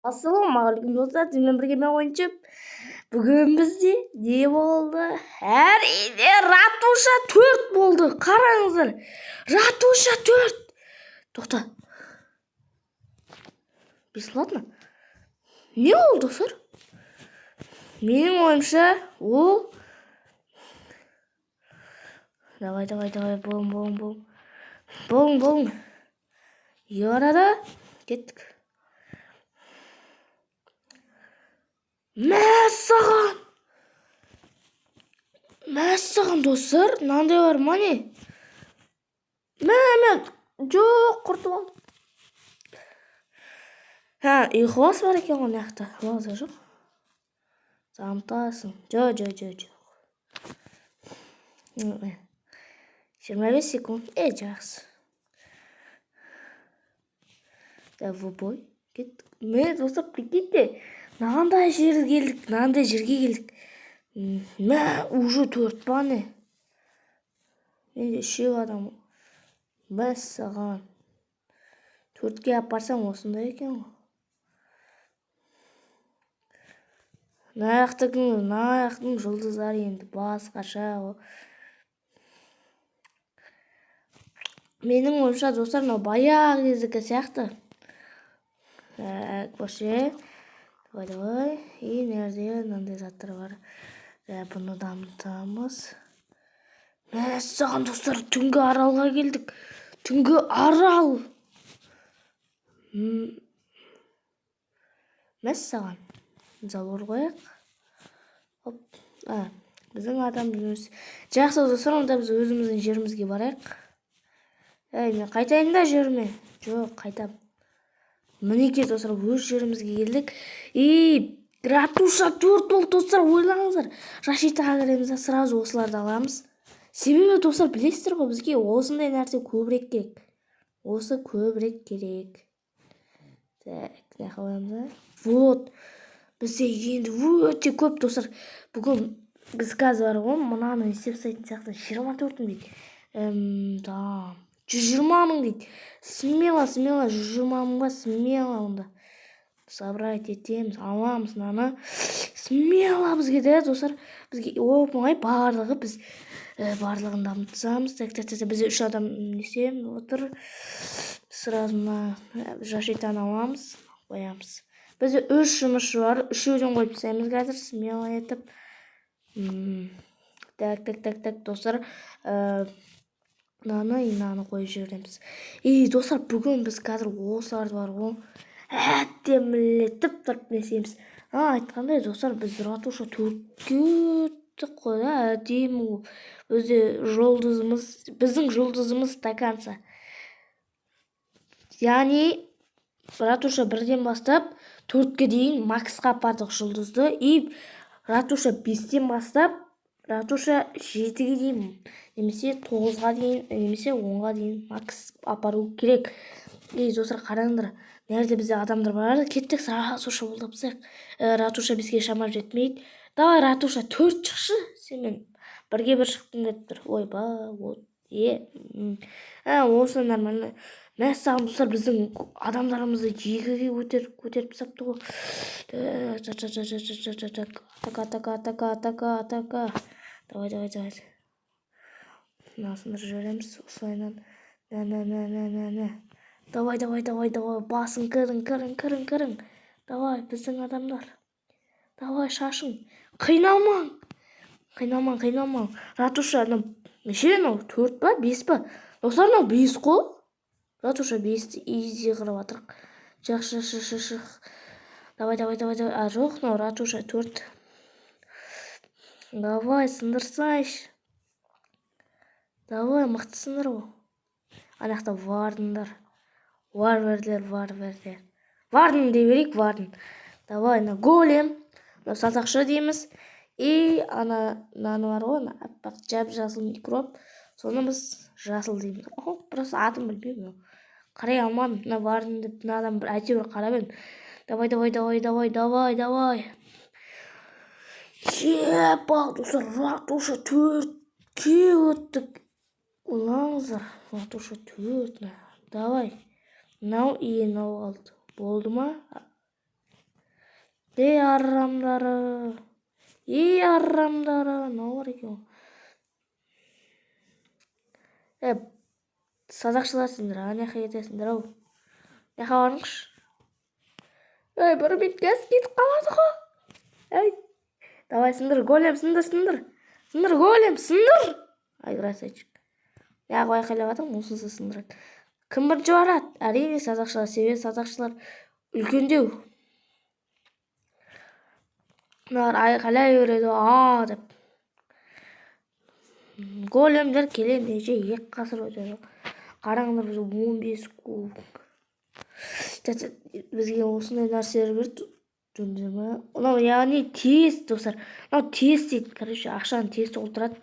Ассалаумағалейкум достар, сізбен бірге мен ойыншы. Бүгін бізде не болды? Әрине ратуша 4 болды. Қараңыздар, ратуша 4. Тоқта, бесплатно? Не болды достар? Менің ойымша ол... Давай, болың. Ярады, кеттік. Мәссаған достар, мынандай бар ма не? Мен жоқ, құртып алдым. Ұйқыбас бар екен ғой мына жақта. Маза жоқ. Самтасың. Жоқ. 25 секунд. Жақсы. В бой. Кеттік. Мен достар, прикиньте. Мынандай жерге келдік. Уже 4 па не? Менде 3 адам. Мәссаған. 4-ке апарсам осындай екен ғой. Наяқтың жұлдыздары енді басқаша. Менің ойымша достар, мынау баяғы кездікі сияқты. Көше. Давай. И нерде мынандай заттар бар. Бұны дамытамыз. Мәссаған достар, түнгі аралға келдік. Түнгі арал. Мәссаған. Забор қояқ. Біздің адамымыз. Жақсы достар, онда біз өзіміздің жерімізге барайық. Мен қайтайын да жеріме. Жоқ, қайтам. Мінеке достар, өз жерімізге келдік. Ратуша 4 болды достар, ойлаңыздар. Рашитаға кіреміз, сразу осыларды аламыз. Себебі достар, білесіздер ғой, бізге осындай нәрсе көбірек керек. Осы көбірек керек. Так, не қоямыз? Вот. Бізде енді өте көп достар. Бүгін біз қазір бар ғой, мынаны есеп сайтын сияқты 24 мың дейді. 120 мың дейді. Смело 120 мыңға смело онда. Собрать етеміз, аламыз мынаны. Смело бізге де достар. Бізге оп-оңай барлығы біз барлығын дамытсамыз. Так, бізде 3 адам несем отыр. Сразу мына Рашитаны аламыз, қоямыз. Бізде 3 жұмысшы бар, 3-еуден қойып тастаймыз қазір, смело етіп. Так, достар. Мынаны қойып жібереміз. Достар, бүгін біз қазір осыларды бар ғой, әдемілетіп тұрып несеміз. Айтқандай достар, біз ратуша 4-ке өттік қой, әдемі. Біздің жұлдызымыз стаканца. Яғни ратуша 1-ден бастап 4-ке дейін максқа апардық жұлдызды. Ратуша 5-тен бастап ратуша 7-ге дейін, немесе 9-ға дейін, немесе 10-ға дейін макс апару керек. Достар, қараңдар, нерде бізде адамдар бар. Кеттік, сразу шабуылдапсақ. Ратуша 5-ге шамап жетмейді. Давай ратуша 4 шықшы. Сенмен 1-ге 1 шықтың деп тұр. Ойба, осы нормально. Мәссаған достар, біздің адамдарымызды 2-ге көтеріп тастапты ғой. Атака. Давай. Мынасынды жібереміз осылайынан. Давай. Басын кірің. Давай, біздің адамдар. Давай, шашың. Қиналмаң. Ратуша, неше, 4 па, 5 па? Достар, 5 қой. Ратуша 5-ті изи қырып атырық. Шық. Давай. Жоқ, ратуша 4. Давай, сындырсайш. Давай, мықты сындыр ғой. Анақта вардындар. Варверлер. Вардын дей берейік, вардын. Давай, голем. Сатақшы дейміз. Наны бар ғой, аппақ жап-жасыл микроб. Соны біз жасыл дейміз. Просто атым білмеймін. Қарай алмадым, мына вардын деп, мына адам әйтеуір қарап едім. Давай. Достар, ратуша 4-ке өттік. Олаңыздар, ратуша 4. Давай. Мынау қалды. Болды ма? Аррамдары. Аррамдары. Не бар екен? Садақшыларсыңдар, ана жаққа кетесіңдер ау. Жаққа барыңқыш. Бір бет газ кетіп қалады ғой. Давай сындыр, голем, сындыр. Сындыр, голем, сындыр. Ай, красавчик. Яғы айқайлап жатырмын, осысы сындырады. Кім бірінші барады? Әрине садақшылар, себебі садақшылар үлкендеу. Мыналар айқайлай береді, деп. Големдер келем десе 2 ғасыр өтеді. Қараңдар, біз 15 куб. Бізге осындай нәрселер берді. Мынау яғни тест, достар. Мынау тест дейді. Короче, ақшаны тест толтырады.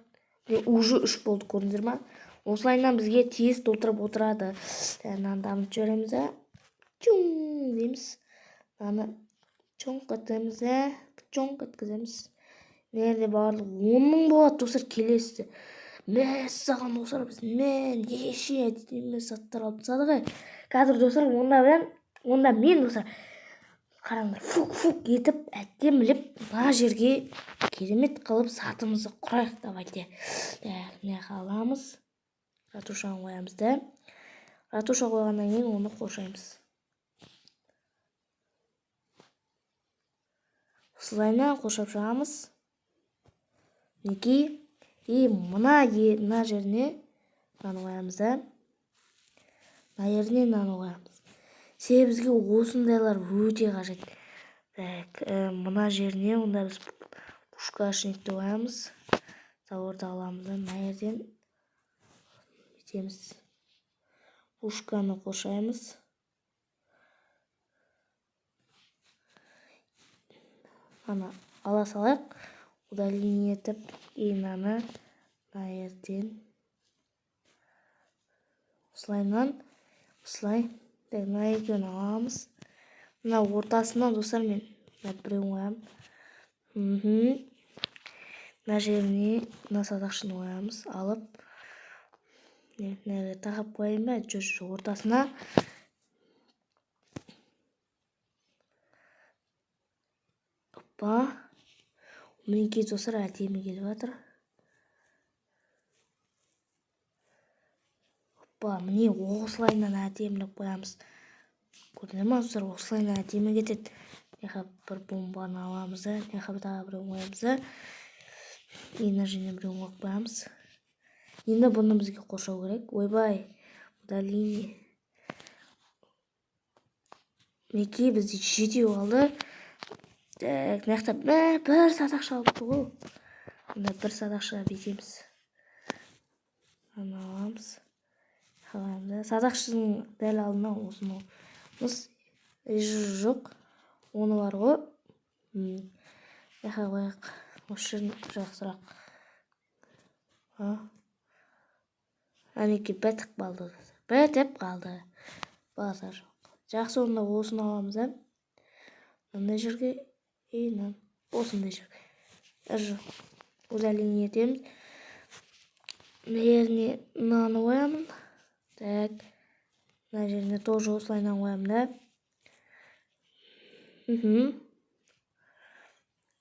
Уже 3 болды, көрдіңіздер ма? Осылайынан бізге тест толтырып отырады. Мынаны дамытып жібереміз. Чуң дейміз. Мынаны чоңқ еткіземіз. Мерде барлық 10 мың болады, достар, келесі. Мәссаған, достар, біз неше әдетіміз саттар алып тасадық. Қазір, достар, онда мен, достар, қараңдар, фук етіп, әттеміліп, мына жерге керемет қылып сатымызды құрайық, давайте. Не қаламыз? Ратушаны қоямыз да. Ратуша қойғаннан кейін оны қоршаймыз. Осылайынан қоршап шығамыз. Неке? Мына жеріне мынаны қоямыз да. Мына жеріне мынаны қоямыз. Себебі бізге осындайлар өте қажет. Мына жеріне онда біз пушкашникті қоямыз. Заводты аламыз. Мына жерден етеміз. Пушканы қоршаймыз. Ана ала салайық. Удаление етіп, мынаны мына жерден осылай мына екеуін аламыз. Мына ортасынан, достар, мен біреуін қоямын. Мына жеріне мына садақшыны қоямыз. Алып, тағып қойайын ба? Жоқ, ортасына. Опа. Мінекей, достар, әдемі келіп жатыр. Опа, міне осылайынан әдемілік қоямыз. Көрдіңіздер ма, достар, осылайынан әдемі кетеді. Неқа бір бомбаны аламыз. Неқа тағы біреуін қоямыз. Мына жеріне біреуін қойып қоямыз. Енді бұны бізге қоршау керек. Ойбай, удаление. Мінекей, бізде 7 қалды. Мына бір садақша алыпты ғой. Мына бір садақша бетеміз. Аны аламыз. Садақшының дәл алдына осыны. Жоқ. Оны бар ғой. Яқа қояқ. Осы жақсырақ. Әнеке бәтіп қалды. Базар жоқ. Жақсы, онда осыны аламыз. Мындай жерге осындай жерге. Жоқ. Удаление етеміз. Мына жеріне мынаны қоямын. Так. Мына жеріне тоже осылайынан қоямын да.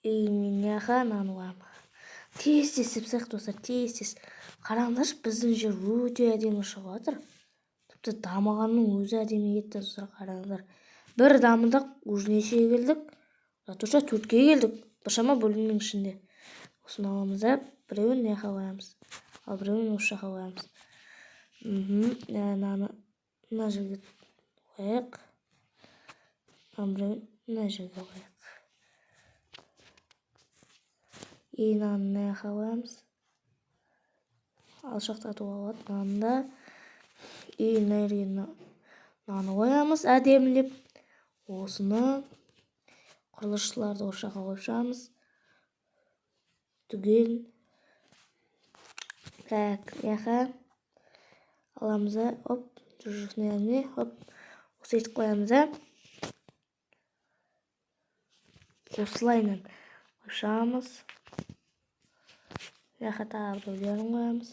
Мен яқа мынаны қоямын. Тез сыпсақ, достар, тез. Қараңдаршы, біздің жер өте әдемі шығып жатыр. Тіпті дамығанның өзі әдемі кетті, достар, қараңдар. Бір дамыдық, уже нешеге келдік. Ратуша 4-ке келдік. Біршама бөлімнің ішінде. Осыны аламыз да, біреуін неқа қоямыз. Ал біреуін осы жаққа қоямыз. Мына жерге қояйық. Біреуін мына жерге қояйық. Мынаны неқа қоямыз. Алшақтатуға болады. Мынаны да. Мынаны қоямыз әдемілеп. Осыны құрылысшыларды осы жаққа қойып шығамыз. Түгел. Так, яқа аламыз. Оп, жүржікнеріне. Оп, осы етіп қоямыз. Осылайынан қойып шығамыз. Яқа тағы біреулерін қоямыз.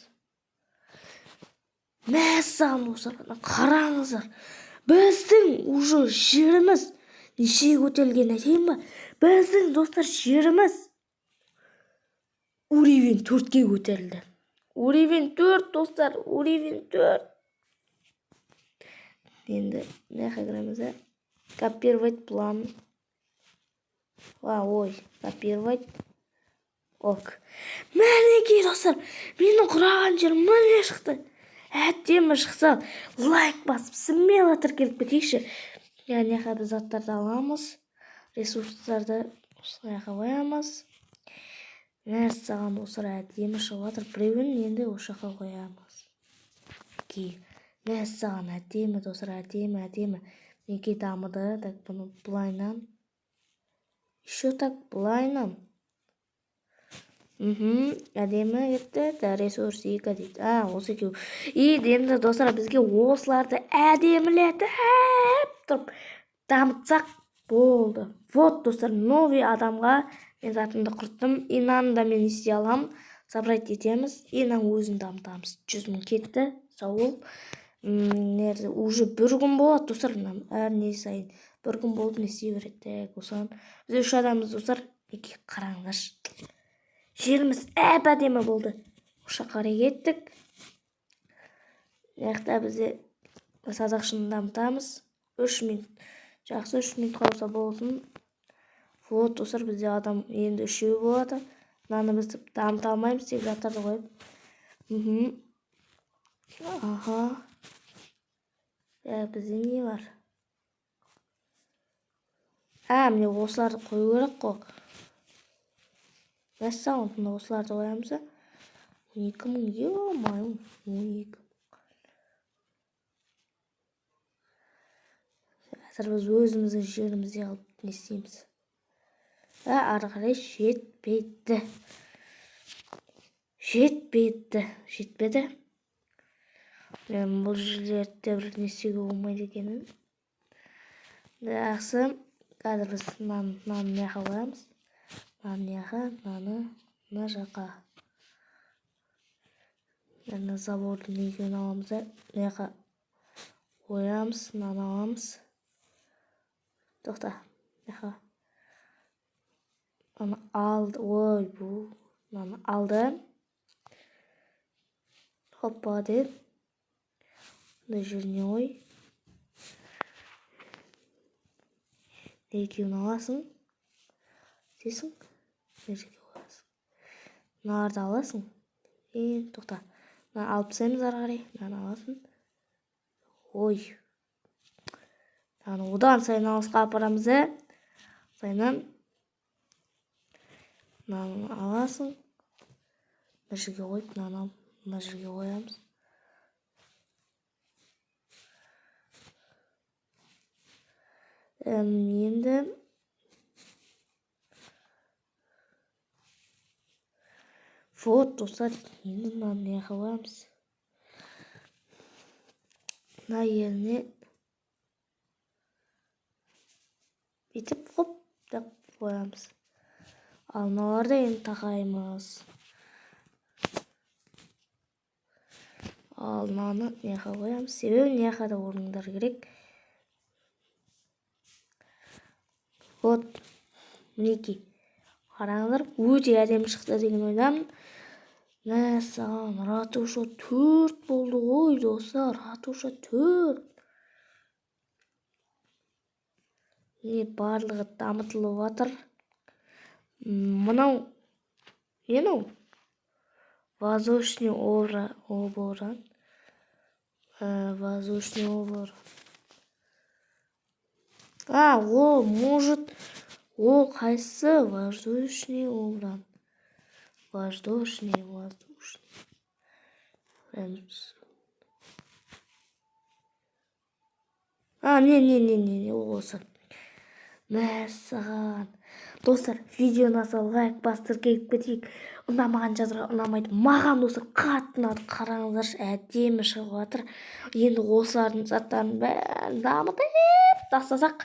Мәссаған, достар, қараңыздар. Біздің уже жеріміз неше көтерілген айтайын ба? Біздің достар жеріміз уровень 4-ке көтерілді. Уровень 4 достар, уровень 4. Енді не қайғырамыз, копировать план. Ой, копировать. Ок. Мінекей достар, менің құраған жерім міне шықты. Әттемі шықса, лайк басып, смело тіркеліп кетейікші. Яғни біз заттарды аламыз, ресурстарды осылайға қоямыз. Мәссаған достар, әттемі шығып жатыр. Біреуін енді осы жаққа қоямыз. Мәссаған әттемі достар, әттемі. Неке дамыды, так бұны бұлайнан. Еще так бұлайнан. Әдемі кетті, ресурс 2 дейді. Осы екеу. Енді достар, бізге осыларды әдемілетіп тұрып дамытсақ болды. Вот достар, новый адамға мен затымды құрттым. Инаны да мен істей алам. Собрать етеміз. Инан өзін дамытамыз. 100 000 кетті. Сауыл. Уже бір күн болады достар. Әр не сайын. Бір күн болды не істей береді. Біз 3 адамыз достар. Неке қараңдар. Жеріміз әп-әдемі болды. Оша қарай кеттік. Яқта бізде сазақшыны дамытамыз. 3 минут. Жақсы 3 минут қалса болсын. Вот достар, бізде адам енді 3 болады. Мынаны біз дамыта алмаймыз, тек заттарды қойып. Аха. Бізде не бар? Міне осыларды қою керек қой. Мәссаған, осыларды қоямыз. 12 000, ё-майым, 12 000. Қазір біз өзіміздің жерімізде қалып не істейміз. Ары қарай жетпеді. Бұл жерлерде бір не істеуге болмайды екенін. Жақсы, қазір біз мынаны не қоямыз. Мына жаққа. Енді забордың екеуін аламыз. Мына қоямыз, мынаны аламыз. Тоқта. Мынаны алды. Ой, бұл. Мынаны алды. Хоппа деп. Мына жеріне ой. Екеуін аласың. Десің. Мына жерге қоясың. Мынарды аласың. Тоқта. Мына алып тастаймыз ары қарай. Мынаны аласың. Ой. Одан сайын алысқа апарамыз. Сайынан. Мынаны аласың. Мына жерге қойып, мына жерге қоямыз. Енді вот достар, енді мынаны не қоямыз. Мына yerine бүйтіп хоп деп қоямыз. Ал мыналарды енді тақаймыз. Ал мынаны не қоямыз. Себебі не қада орындар керек. Вот, мінекей. Қараңдар, өте әдемі шықты деген ойдамын. Мәссаған, ратуша 4 болды ғой достар, ратуша 4. Барлығы дамытылып жатыр. Мынау, воздушный оборот. Воздушный оборот. Может, қайсы воздушный оборот. Воздушный. Не, осы. Мәссаған. Достар, видео ұнаса лайк бастыр келіп кетейік. Ұнамаған жазға ұнамайды. Маған достар қатты ұнады. Қараңыздаршы, әдемі шығып жатыр. Енді осылардың заттарын бәрін дамытып тастасақ,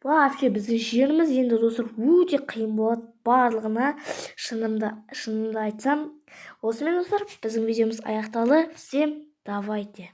вообще біздің жеріміз енді достар өте қиын болады. Барлығына шынымды айтсам. Осымен достар, біздің видеомыз аяқталды. Всем давайте.